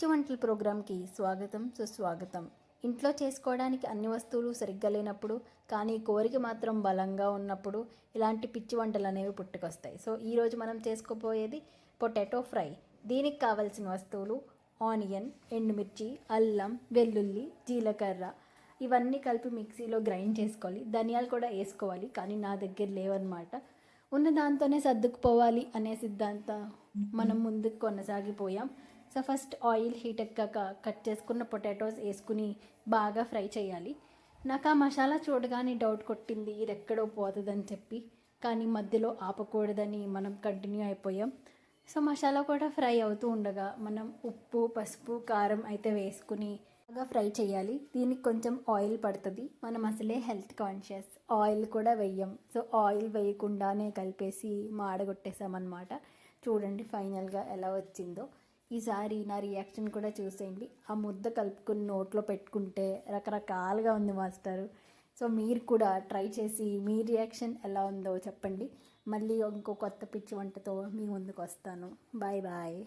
పిచ్చి వంటల ప్రోగ్రామ్కి స్వాగతం సుస్వాగతం. ఇంట్లో చేసుకోవడానికి అన్ని వస్తువులు సరిగ్గా లేనప్పుడు కానీ కోరిక మాత్రం బలంగా ఉన్నప్పుడు ఇలాంటి పిచ్చి వంటలు అనేవి పుట్టుకొస్తాయి. సో ఈరోజు మనం చేసుకోబోయేది పొటాటో ఫ్రై. దీనికి కావాల్సిన వస్తువులు ఆనియన్, ఎండుమిర్చి, అల్లం, వెల్లుల్లి, జీలకర్ర ఇవన్నీ కలిపి మిక్సీలో గ్రైండ్ చేసుకోవాలి. ధనియాలు కూడా వేసుకోవాలి కానీ నా దగ్గర లేవన్నమాట. ఉన్న దాంతోనే సర్దుకుపోవాలి అనే సిద్ధాంతం మనం ముందుకు కొనసాగిపోయాం. సో ఫస్ట్ ఆయిల్ హీట్ ఎక్కాక కట్ చేసుకున్న పొటాటోస్ వేసుకుని బాగా ఫ్రై చేయాలి. నాకు ఆ మసాలా చూడగానే డౌట్ కొట్టింది, ఇది ఎక్కడో పోతుందని చెప్పి. కానీ మధ్యలో ఆపకూడదని మనం కంటిన్యూ అయిపోయాం. సో మసాలా కూడా ఫ్రై అవుతూ ఉండగా మనం ఉప్పు, పసుపు, కారం అయితే వేసుకుని బాగా ఫ్రై చేయాలి. దీనికి కొంచెం ఆయిల్ పడుతుంది. మనం అసలే హెల్త్ కాన్షియస్, ఆయిల్ కూడా వేయం. సో ఆయిల్ వేయకుండానే కలిపేసి మాడగొట్టేసామన్నమాట. చూడండి ఫైనల్గా ఎలా వచ్చిందో. ఈసారి నా రియాక్షన్ కూడా చూసేయండి. ఆ ముద్ద కలుపుకొని నోట్లో పెట్టుకుంటే రకరకాలుగా ఉంది మాస్టరు. సో మీరు కూడా ట్రై చేసి మీ రియాక్షన్ ఎలా ఉందో చెప్పండి. మళ్ళీ ఇంకో కొత్త పిచ్చి వంటతో మీ ముందుకు వస్తాను. Bye bye.